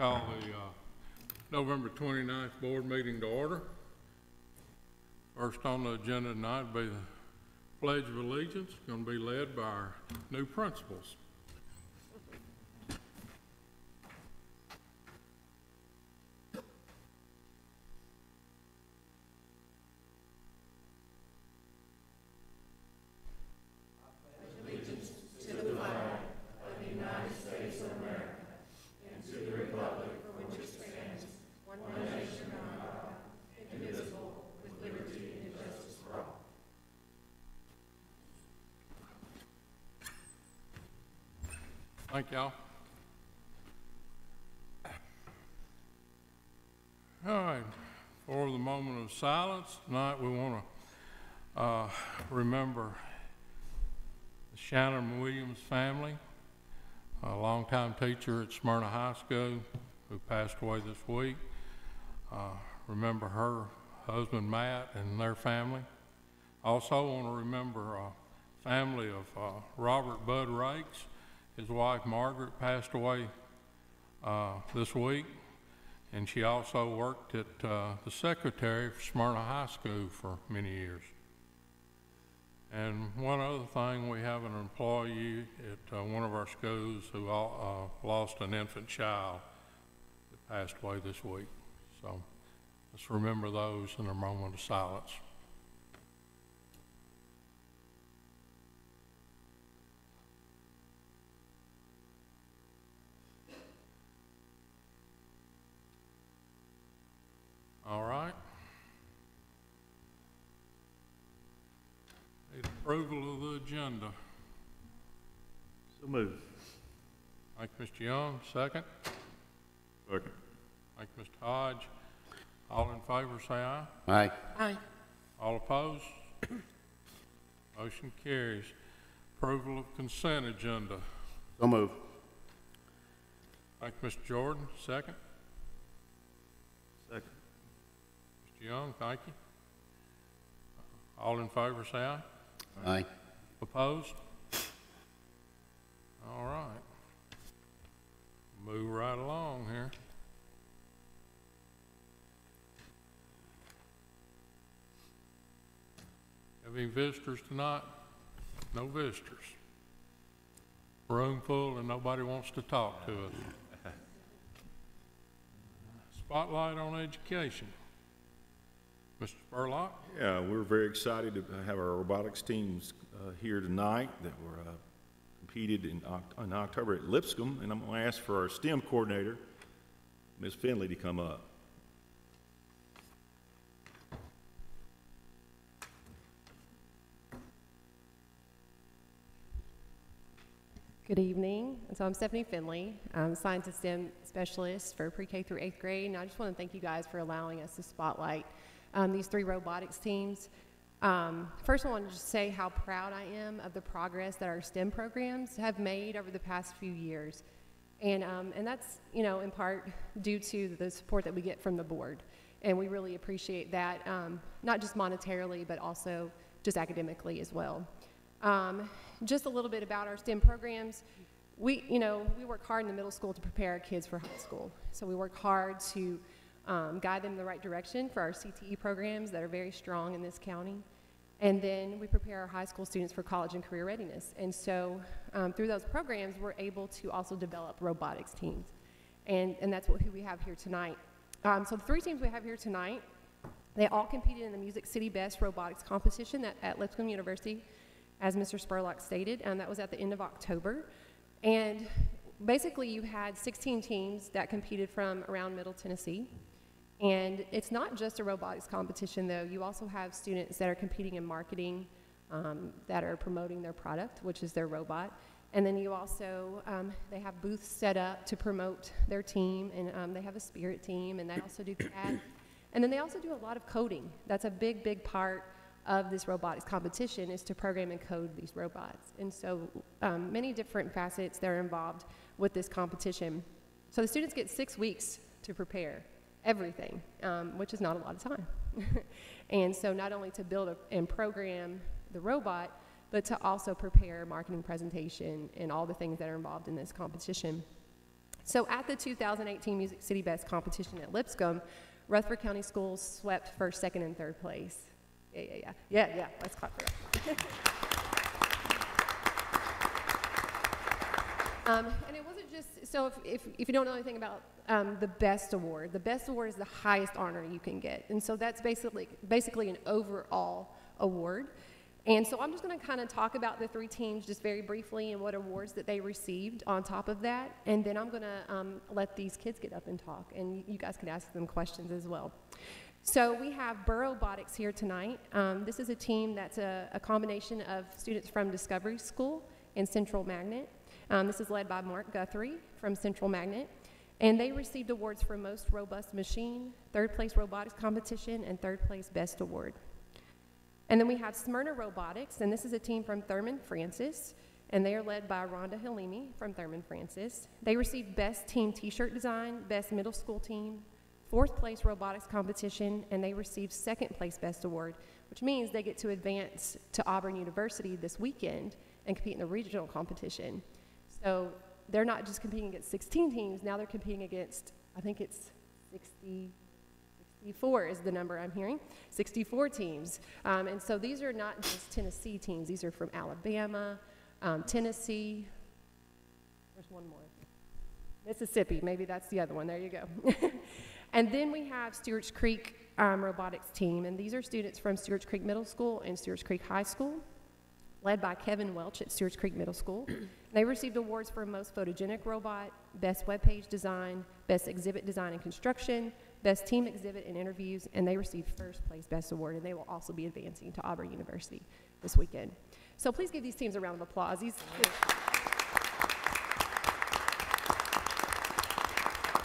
Call the November 29th board meeting to order. First on the agenda tonight will be the Pledge of Allegiance, going to be led by our new principals. Thank y'all. All right, for the moment of silence tonight, we want to remember the Shannon Williams family, a longtime teacher at Smyrna High School who passed away this week. Remember her husband Matt and their family. Also want to remember family of Robert Bud Rakes. His wife Margaret passed away this week, and she also worked at the secretary for Smyrna High School for many years. And one other thing, we have an employee at one of our schools who lost an infant child that passed away this week. So let's remember those in a moment of silence. All right. Need approval of the agenda. So moved. Thank you, Mr. Young. Second. Second. Thank you, Mr. Hodge. All in favor say aye. Aye. Aye. All opposed? Motion carries. Approval of consent agenda. So moved. Thank you, Mr. Jordan. Second. Second. Mr. Young, thank you. All in favor say aye. Aye. Opposed? All right. Move right along here. Have any visitors tonight? No visitors. Room full and nobody wants to talk to us. Spotlight on education. Mr. Spurlock? Yeah, we're very excited to have our robotics teams here tonight that were competed in October at Lipscomb, and I'm going to ask for our STEM coordinator, Ms. Finley, to come up. Good evening. So I'm Stephanie Finley. I'm a science and STEM specialist for pre-K through 8th grade, and I just want to thank you guys for allowing us to spotlight these three robotics teams. First, I want to just say how proud I am of the progress that our STEM programs have made over the past few years. And that's, you know, in part due to the support that we get from the board. And we really appreciate that, not just monetarily, but also just academically as well. Just a little bit about our STEM programs. We work hard in the middle school to prepare our kids for high school. So we work hard to guide them in the right direction for our CTE programs that are very strong in this county. And then we prepare our high school students for college and career readiness. And so through those programs, we're able to also develop robotics teams. And that's who we have here tonight. So the three teams we have here tonight, they all competed in the Music City Best Robotics Competition at Lipscomb University, as Mr. Spurlock stated, and that was at the end of October. And basically you had 16 teams that competed from around Middle Tennessee. And it's not just a robotics competition though, you also have students that are competing in marketing, that are promoting their product, which is their robot. And then you also, they have booths set up to promote their team, and they have a spirit team, and they also do CAD. And then they also do a lot of coding. That's a big, big part of this robotics competition, is to program and code these robots. And so many different facets that are involved with this competition. So the students get 6 weeks to prepare everything, which is not a lot of time. And so not only to build and program the robot, but to also prepare marketing presentation and all the things that are involved in this competition. So at the 2018 Music City Best competition at Lipscomb, Rutherford County Schools swept first, second, and third place. Yeah. Let's clap for that. And it wasn't just, so if you don't know anything about the BEST award is the highest honor you can get. And so that's basically an overall award. And so I'm just going to kind of talk about the three teams just very briefly and what awards that they received on top of that. And then I'm going to let these kids get up and talk, and you guys can ask them questions as well. So we have Burr Robotics here tonight. This is a team that's a combination of students from Discovery School and Central Magnet. This is led by Mark Guthrie from Central Magnet. And they received awards for Most Robust Machine, third place robotics competition, and third place Best Award. And then we have Smyrna Robotics, and this is a team from Thurman Francis, and they are led by Rhonda Halimi from Thurman Francis. They received Best Team T-shirt Design, Best Middle School Team, fourth place robotics competition, and they received second place Best Award, which means they get to advance to Auburn University this weekend and compete in the regional competition. So they're not just competing against 16 teams, now they're competing against, I think it's 64 is the number I'm hearing, 64 teams. And so these are not just Tennessee teams, these are from Alabama, Tennessee, there's one more, Mississippi, maybe that's the other one, there you go. And then we have Stewart's Creek robotics team, and these are students from Stewart's Creek Middle School and Stewart's Creek High School, led by Kevin Welch at Stewart's Creek Middle School. They received awards for Most Photogenic Robot, Best Web Page Design, Best Exhibit Design and Construction, Best Team Exhibit and Interviews, and they received first place Best Award, and they will also be advancing to Auburn University this weekend. So please give these teams a round of applause. I will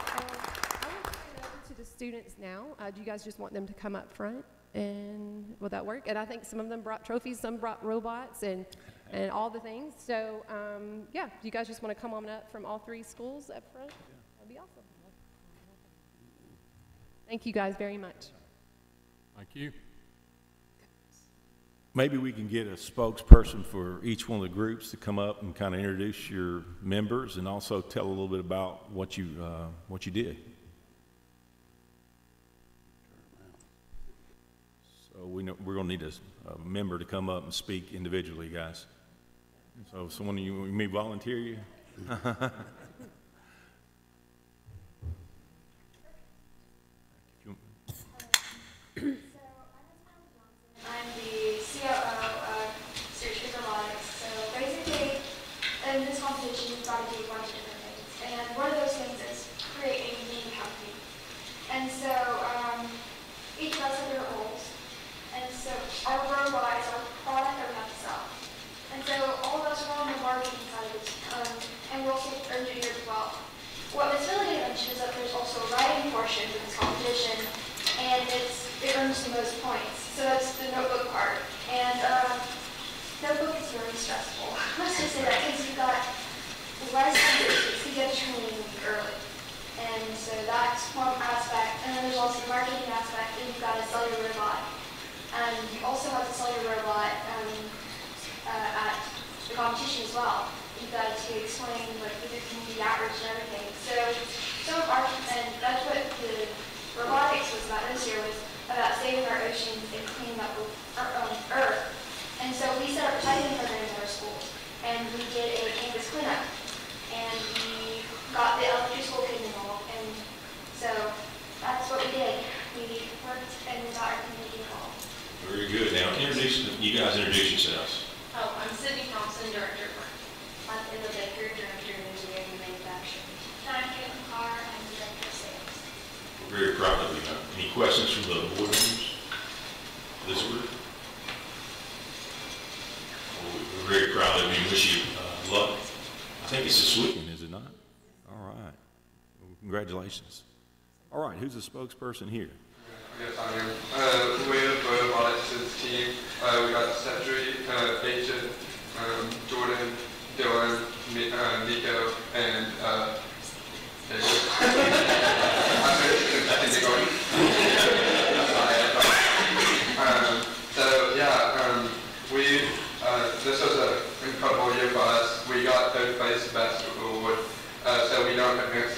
turn it over to the students now. Do you guys just want them to come up front? And will that work? And I think some of them brought trophies, some brought robots, and all the things. So, yeah, do you guys just want to come on up from all three schools up front? That'd be awesome. Thank you guys very much. Thank you. Maybe we can get a spokesperson for each one of the groups to come up and kind of introduce your members and also tell a little bit about what you did. So we're going to need a member to come up and speak individually, guys. So someone you may volunteer you? I'm the COO of Stewart's Creek Robotics. So basically, in this competition, you've got to do a bunch of different things. And one of those things is create a unique company. And so each of us have different roles. And so our robot is our product that we have to sell. And so all of us are on the marketing side of it. And we're also engineers as well. What Ms. Finley mentioned is that there's also a writing portion to this competition. And it earns the most points. So that's the notebook part. And notebook is very stressful. Let's just say that because you've got less activities, you get training early. And so that's one aspect. And then there's also the marketing aspect, and you've got to sell your robot. And you also have to sell your robot at the competition as well. You've got to explain like the community outreach and everything. So and that's what the robotics was about this year, was about saving our oceans and cleaning up Earth. And so we set up recycling programs at our schools, and we did a campus cleanup, and we got the elementary school kids involved, and so that's what we did. We worked and we got our community involved. Very good. Now, you guys introduce yourselves. Oh, I'm Sydney Thompson, Director of Marketing. I'm Emma Baker, Director of Engineering and Manufacturing. And I'm Caitlin Carr, I'm Director of Sales. We're very proud of you. Any questions from the board members? This group? Well, we're very proud of you and wish you luck. I think it's this weekend, is it not? All right. Well, congratulations. All right, who's the spokesperson here? Yes, I am. We're the robotics team. We got Cedric, Agent, Jordan, Dylan, Nico, and David. I think they're going. So yeah, this was an incredible year for us. We got third place best award. So we don't advance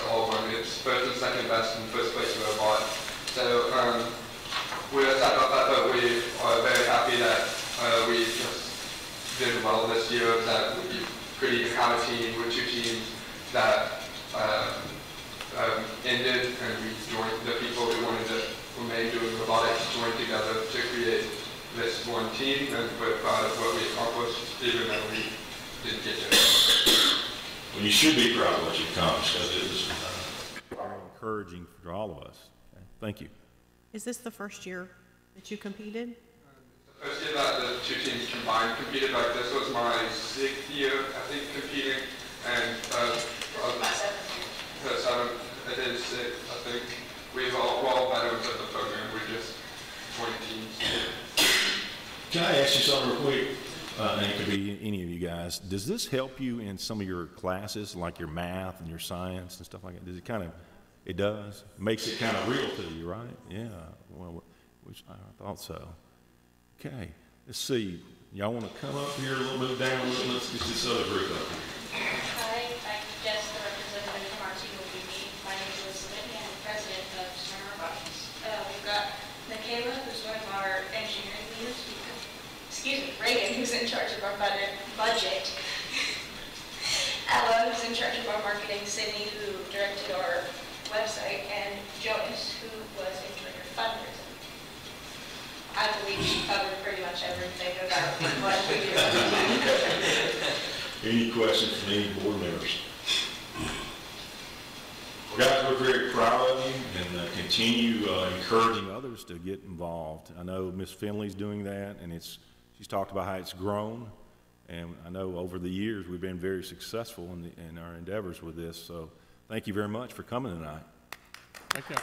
we're sad about that, but we are very happy that we just did well this year, that we could even have a team with 2 teams that ended, and we joined the people who wanted to remain doing robotics, joined together to create this one team, and we're proud of what we accomplished, even though we didn't get there. Well, you should be proud of what you've accomplished, because it was very encouraging for all of us. Okay, thank you. Is this the first year that you competed? The first year that the 2 teams combined competed, like this was my 6th year, I think, competing, and My 7th year. the 7th, it is 6th, I think. We're all veterans of the program, we're just joining teams. Can I ask you something real quick? And it could be any of you guys. Does this help you in some of your classes, like your math and your science and stuff like that? Does it kind of, it does? Makes it kind of real to you, right? Yeah, well, which I thought so. Okay, let's see. Y'all want to come up here a little, move down a little? Let's get this other group up here. Hi, I guess the representative from our team will be me. My name is Elizabeth, and I'm the president of Smyrna Robotics. We've got Michaela, who's one of our engineering leaders. Reagan, who's in charge of our budget. Ella, who's in charge of our marketing. Sydney, who directed our website. And Jonas, who was in charge of fundraising. I believe she covered pretty much everything about what we do. Any questions from any board members? Well, guys, we're very proud of you, and continue encouraging others to get involved. I know Ms. Finley's doing that, and she's talked about how it's grown, and I know over the years we've been very successful in our endeavors with this. So thank you very much for coming tonight. Thank you.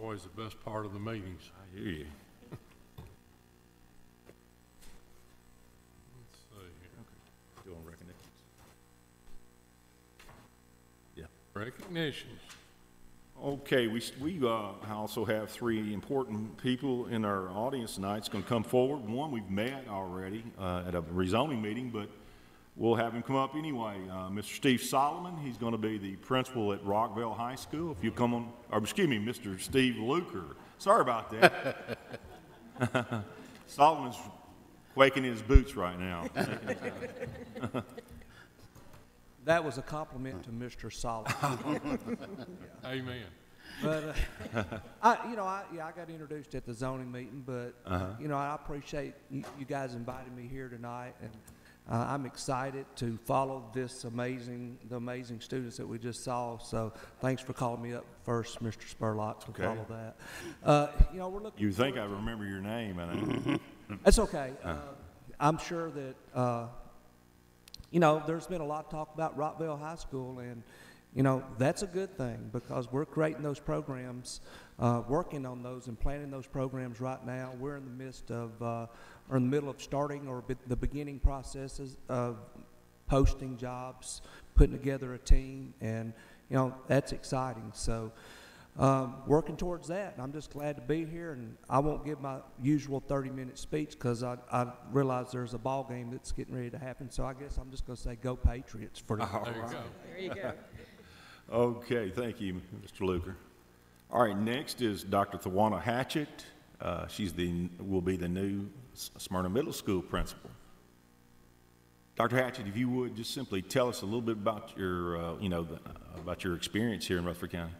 Always the best part of the meetings. I hear you. Let's see here. Doing recognitions. Yeah. Recognitions. Okay, we also have 3 important people in our audience tonight. It's going to come forward. One we've met already at a rezoning meeting, but we'll have him come up anyway. Mr. Steve Solomon, he's going to be the principal at Rockville High School. If you come on, or excuse me, Mr. Steve Luker. Sorry about that. Solomon's quaking in his boots right now. That was a compliment to Mr. Solomon. Amen. But I got introduced at the zoning meeting, but I appreciate you guys inviting me here tonight, and I'm excited to follow the amazing students that we just saw. So thanks for calling me up first, Mr. Spurlock, to follow that. We're looking. You think I remember your name? And That's okay. I'm sure that there's been a lot of talk about Rockville High School, and that's a good thing, because we're creating those programs, working on those and planning those programs right now. We're in the midst of, or in the middle of starting or the beginning processes of posting jobs, putting together a team, and that's exciting. So working towards that, and I'm just glad to be here. And I won't give my usual 30-minute speech, because I realize there's a ball game that's getting ready to happen. So I guess I'm just going to say, go Patriots for the There you go. There you go. okay, thank you, Mr. Luker. All right, next is Dr. Thawana Hatchett. Will be the new Smyrna Middle School principal. Dr. Hatchett, if you would just simply tell us a little bit about your, about your experience here in Rutherford County.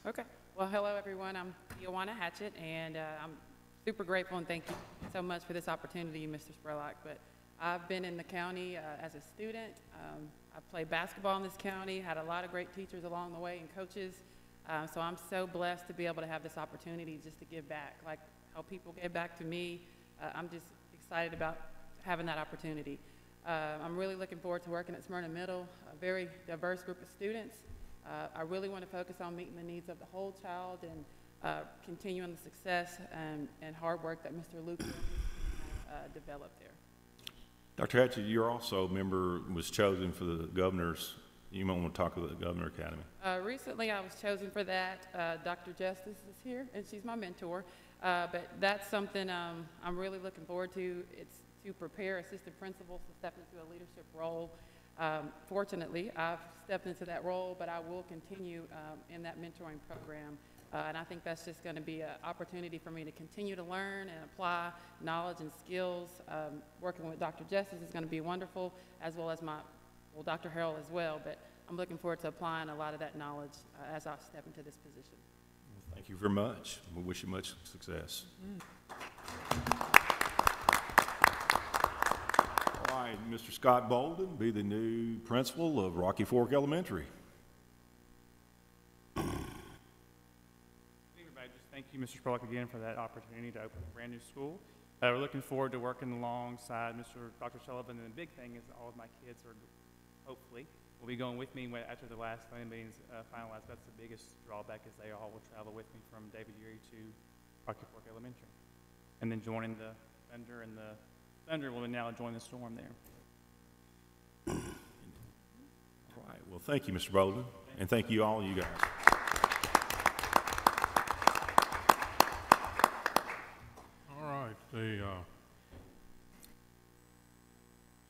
Okay. Well, hello, everyone. I'm Thawana Hatchett, and I'm super grateful and thank you so much for this opportunity, Mr. Spurlock. But I've been in the county as a student. I played basketball in this county, had a lot of great teachers along the way and coaches. So I'm so blessed to be able to have this opportunity just to give back, like how people gave back to me. I'm just excited about having that opportunity. I'm really looking forward to working at Smyrna Middle, a very diverse group of students. I really want to focus on meeting the needs of the whole child and continuing the success and hard work that Mr. Luke developed there. Dr. Hatchett, you're also a member, was chosen for the governor's, you might want to talk about the Governor Academy. Recently, I was chosen for that. Dr. Justice is here, and she's my mentor. But that's something I'm really looking forward to. It's to prepare assistant principals to step into a leadership role. Fortunately, I've stepped into that role, but I will continue in that mentoring program. And I think that's just going to be an opportunity for me to continue to learn and apply knowledge and skills. Working with Dr. Justice is going to be wonderful, as well as Dr. Harrell as well. But I'm looking forward to applying a lot of that knowledge as I step into this position. Thank you very much. We wish you much success. All right, Mr. Scott Bolden, be the new principal of Rocky Fork Elementary. Everybody, just thank you, Mr. Spurlock, again for that opportunity to open a brand new school. We're looking forward to working alongside Dr. Sullivan, and the big thing is all of my kids are hopefully will be going with me after the last planning meetings finalized. That's the biggest drawback, is they all will travel with me from David Urey to Rocky Fork Elementary, and then joining the Thunder, and the Thunder will now join the Storm there. All right. Well, thank you, Mr. Bolden, and thank you all, you guys. All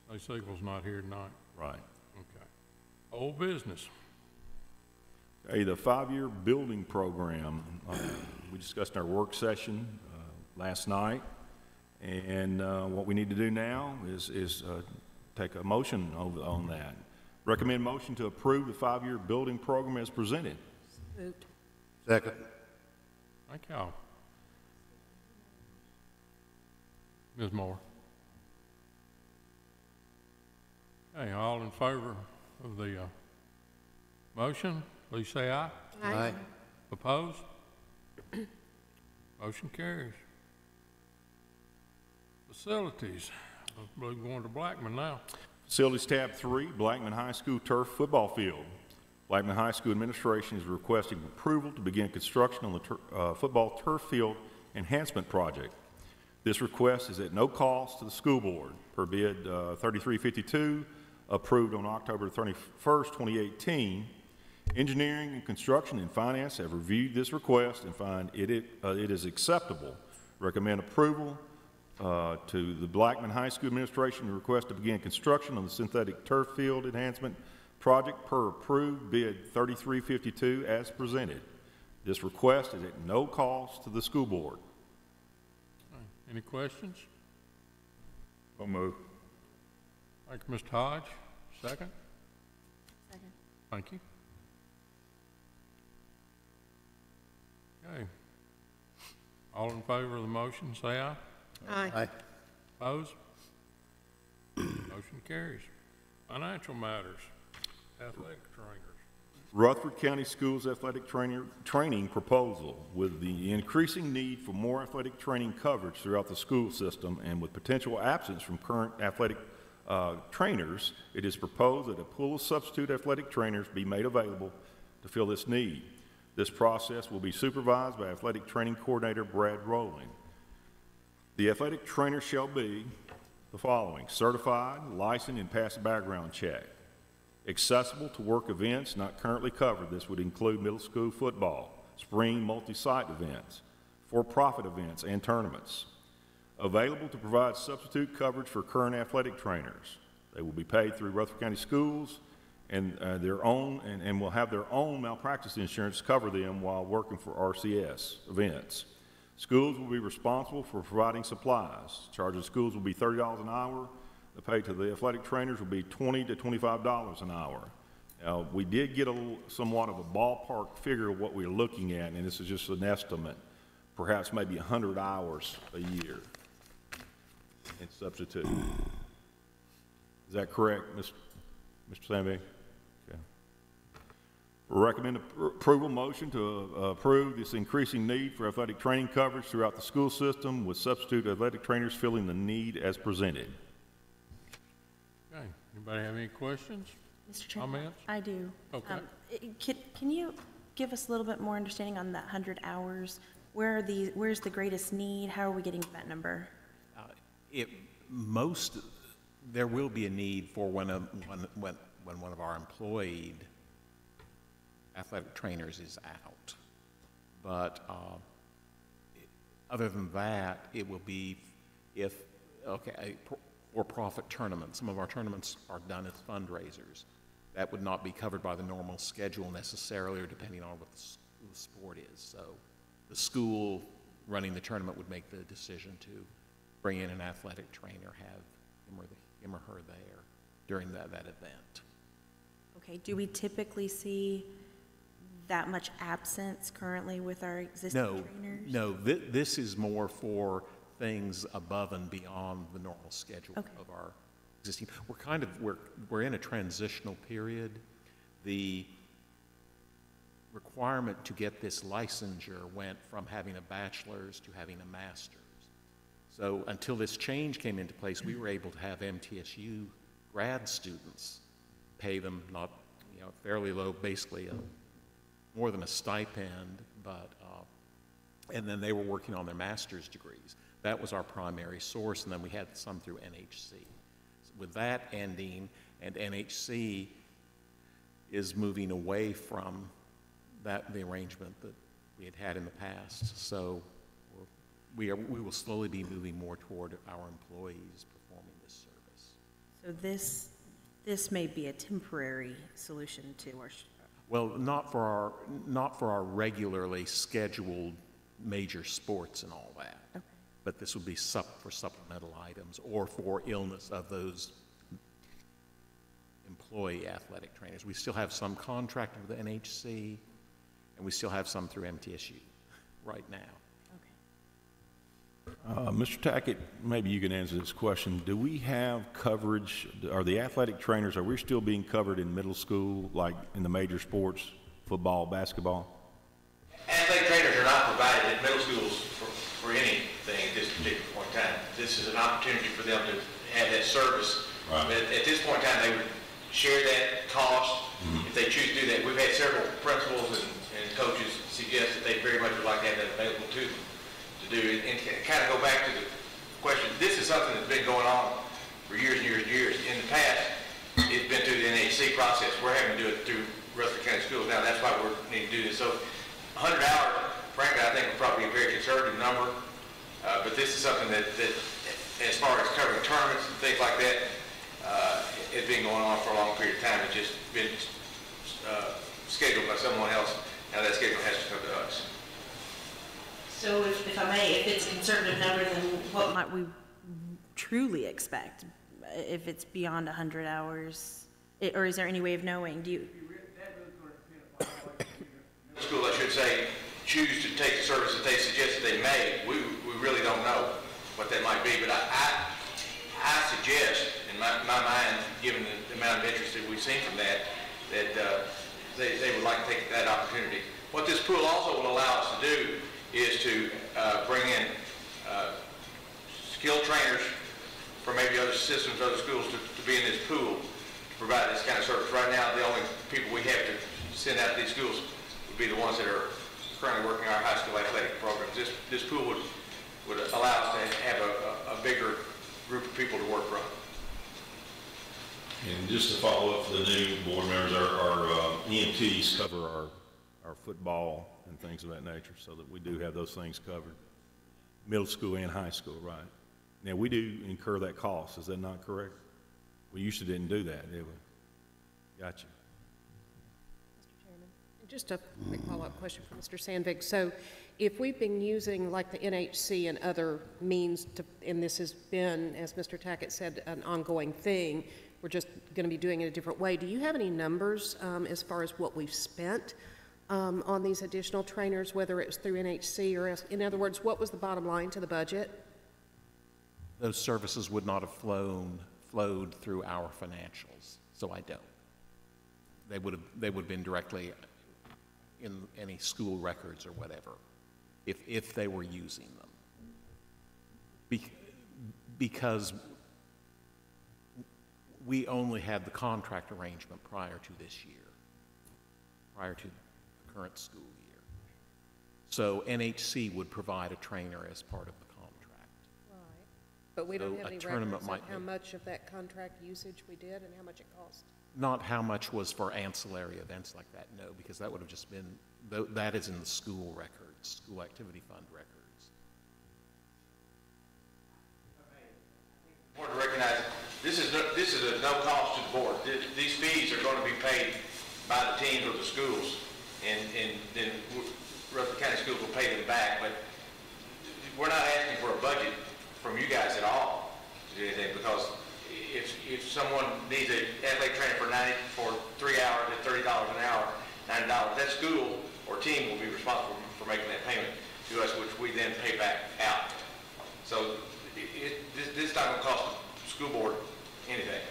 right, Siegel's not here tonight. Right. Okay. Old business. Okay, the 5-year building program, we discussed in our work session last night, and what we need to do now is take a motion on that. Recommend motion to approve the 5-year building program as presented. Moved. Second. Thank y'all. Ms. Moore. Okay, all in favor of the motion, please say aye. Aye. Opposed? Motion carries. Facilities. We're going to Blackman now. Facilities tab 3, Blackman High School turf football field. Blackman High School administration is requesting approval to begin construction on the football turf field enhancement project. This request is at no cost to the school board, per bid 3352, approved on October 31st, 2018. Engineering and construction and finance have reviewed this request and find it is acceptable. Recommend approval to the Blackman High School administration to request to begin construction on the synthetic turf field enhancement project per approved bid 3352 as presented. This request is at no cost to the school board. Any questions? So move. Thank you, Mr. Hodge. Second? Second. Thank you. Okay. All in favor of the motion, say aye. Aye. Aye. Opposed? Motion carries. Financial matters. Athletic trainers. Rutherford County Schools athletic training proposal. With the increasing need for more athletic training coverage throughout the school system and with potential absence from current athletic trainers, it is proposed that a pool of substitute athletic trainers be made available to fill this need. This process will be supervised by athletic training coordinator Brad Rowling. The athletic trainer shall be the following: certified, licensed, and pass a background check. Accessible to work events not currently covered. This would include middle school football, spring multi-site events, for-profit events, and tournaments. Available to provide substitute coverage for current athletic trainers. They will be paid through Rutherford County Schools and will have their own malpractice insurance cover them while working for RCS events. Schools will be responsible for providing supplies. Charges schools will be $30 an hour. The pay to the athletic trainers will be $20 to $25 an hour. Now, we did get somewhat of a ballpark figure of what we're looking at, and this is just an estimate, perhaps maybe 100 hours a year in substitute. Is that correct, Mr. Sandberg? Okay. We recommend approval motion to approve this increasing need for athletic training coverage throughout the school system with substitute athletic trainers filling the need as presented. Okay. Anybody have any questions? Mr. Chairman, Comments? I do. Okay. Can you give us a little bit more understanding on that 100 hours? Where's the greatest need? How are we getting to that number? there will be a need for when one of our employed athletic trainers is out. But other than that, it will be if, okay, a for-profit tournament. Some of our tournaments are done as fundraisers. That would not be covered by the normal schedule necessarily, or depending on what the sport is. So the school running the tournament would make the decision to bring in an athletic trainer, have him or her there during that event. Okay, do we typically see that much absence currently with our existing trainers? No, this is more for things above and beyond the normal schedule of our existing. We're in a transitional period. The requirement to get this licensure went from having a bachelor's to having a master's. So until this change came into place, we were able to have MTSU grad students, pay them not, fairly low, basically more than a stipend, but and then they were working on their master's degrees. That was our primary source, and then we had some through NHC. With that ending, and NHC is moving away from the arrangement that we had in the past. So we will slowly be moving more toward our employees performing this service. So this may be a temporary solution to our. Well, not for our regularly scheduled major sports and all that. Okay. But this would be for supplemental items or for illness of those employee athletic trainers. We still have some contracted with the NHC, and we still have some through MTSU right now. Mr. Tackett, maybe you can answer this question. Do we have coverage, are the athletic trainers, are we still being covered in middle school, like in the major sports, football, basketball? Athletic trainers are not provided in middle schools for anything at this particular point in time. This is an opportunity for them to have that service. Right. But at this point in time, they would share that cost if they choose to do that. We've had several principals and coaches suggest that they very much would like to have that available to them. Do and kind of go back to the question. This is something that's been going on for years and years and years. In the past, it's been through the NHC process. We're having to do it through Rutherford County Schools now. That's why we need to do this. So 100 hours, frankly, I think is probably a very conservative number. But this is something that as far as covering tournaments and things like that, it's been going on for a long period of time. It's just been scheduled by someone else. Now that schedule has to come to us. So if I may, if it's a conservative number, then what might we truly expect if it's beyond 100 hours? Or is there any way of knowing? Do you? School, I should say, choose to take the service that they suggest that they may. We really don't know what that might be, but I suggest, in my mind, given the amount of interest that we've seen from that they would like to take that opportunity. What this pool also will allow us to do is to bring in skilled trainers from maybe other systems, other schools to be in this pool to provide this kind of service. Right now, the only people we have to send out to these schools would be the ones that are currently working our high school athletic programs. This pool would allow us to have a bigger group of people to work from. And just to follow up for the new board members, our EMTs cover our football and things of that nature, so that we do have those things covered, middle school and high school, right? Now, we do incur that cost, is that not correct? We used to didn't do that, did we? Gotcha. Mr. Chairman, just a quick follow-up question for Mr. Sandvig. So if we've been using like the NHC and other means to, and this has been, as Mr. Tackett said, an ongoing thing, we're just going to be doing it a different way. Do you have any numbers as far as what we've spent on these additional trainers, whether it's through NHC or else? In other words, what was the bottom line to the budget? Those services would not have flowed through our financials, so I don't. They would have been directly in any school records or whatever, if they were using them. Because we only had the contract arrangement prior to this year, prior to the current school year. So NHC would provide a trainer as part of the contract. But we don't So have a any tournament records of might how be- much of that contract usage we did and how much it cost. Not how much was for ancillary events like that, no, because that would have just been, that is in the school records, school activity fund records. Important to recognize, this is a no cost to the board. These fees are going to be paid by the teams or the schools, and then Rutherford County Schools will pay them back, but we're not asking for a budget from you guys at all to do anything, because if someone needs an athletic trainer for 3 hours at $30 an hour, $90, that school or team will be responsible for making that payment to us, which we then pay back out. So this is not going to cost the school board anything.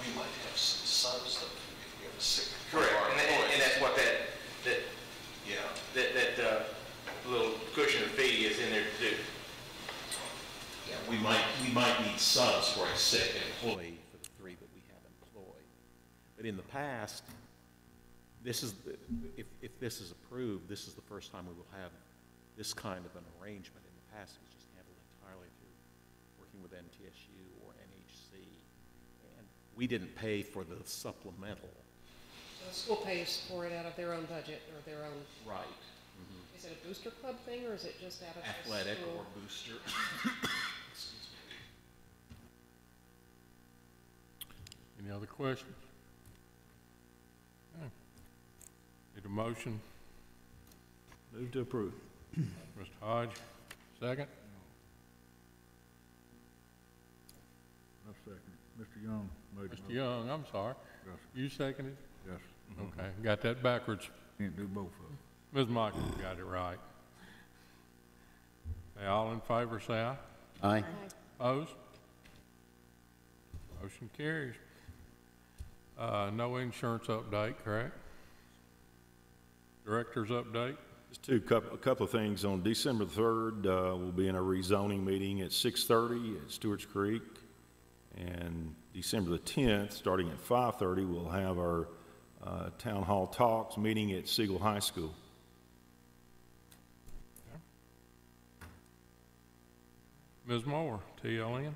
We might have some subs though, if we have a sick. Correct, and that's what that little cushion of fee is in there to do. Yeah, we might need subs for a sick employee for the 3 that we have employed. But in the past, this is, if this is approved, this is the first time we will have this kind of an arrangement. In the past, it was just handled entirely through working with MTSU or NHC. And we didn't pay for the supplemental. So the school pays for it out of their own budget or their own. Right. Is it a booster club thing or is it just out of the Athletic school? or booster. Any other questions? Okay. Need a motion? Move to approve. Mr. Hodge, second? I second it. Mr. Young made the Mr. motion. Young, I'm sorry. Yes. You seconded? Yes. Okay, got that backwards. Can't do both of them. Ms. Michaels got it right. Okay, all in favor, say aye. Aye. Opposed? Motion carries. No insurance update, correct? Director's update? Just a couple of things. On December 3rd, we'll be in a rezoning meeting at 6:30 at Stewart's Creek. And December the 10th, starting at 5:30, we'll have our town hall talks meeting at Siegel High School. Ms. Moore, TLN?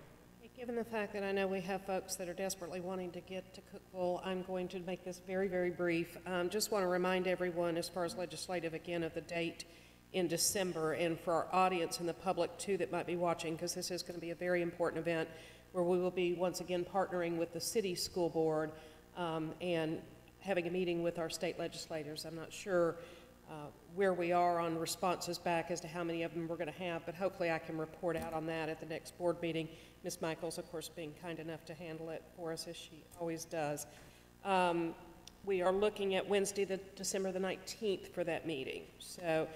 Given the fact that I know we have folks that are desperately wanting to get to Cookeville, I'm going to make this very, very brief. Just want to remind everyone, as far as legislative, again, of the date in December, and for our audience and the public, too, that might be watching, because this is going to be a very important event where we will be, once again, partnering with the city school board and having a meeting with our state legislators. I'm not sure where we are on responses back as to how many of them we're going to have, but hopefully I can report out on that at the next board meeting. Ms. Michaels, of course, being kind enough to handle it for us, as she always does. We are looking at Wednesday, December the 19th for that meeting. So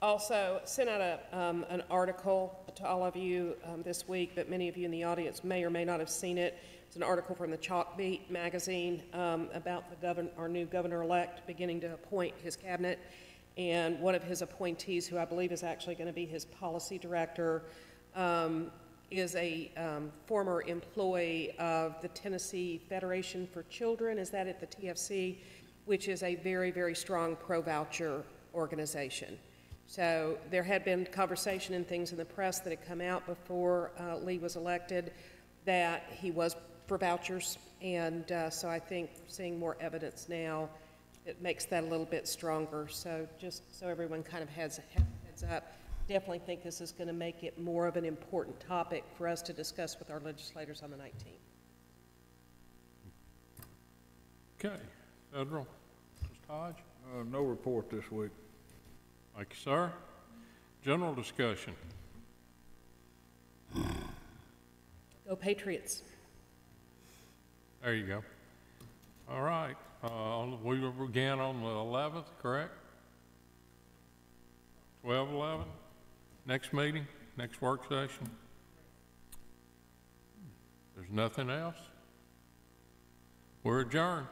also sent out an article to all of you this week, but many of you in the audience may or may not have seen it. It's an article from the Chalkbeat magazine about our new governor-elect beginning to appoint his cabinet. And one of his appointees, who I believe is actually going to be his policy director, is a former employee of the Tennessee Federation for Children, is that at the TFC, which is a very, very strong pro-voucher organization. So there had been conversation and things in the press that had come out before Lee was elected that he was for vouchers, and so I think seeing more evidence now, it makes that a little bit stronger. So just so everyone kind of heads up, definitely think this is going to make it more of an important topic for us to discuss with our legislators on the 19th. Okay, Federal, Mr. Hodge? No report this week. Thank you, sir. General discussion. Go Patriots. There you go. All right, we will begin on the 11th, correct? 12/11, next meeting, next work session. There's nothing else. We're adjourned.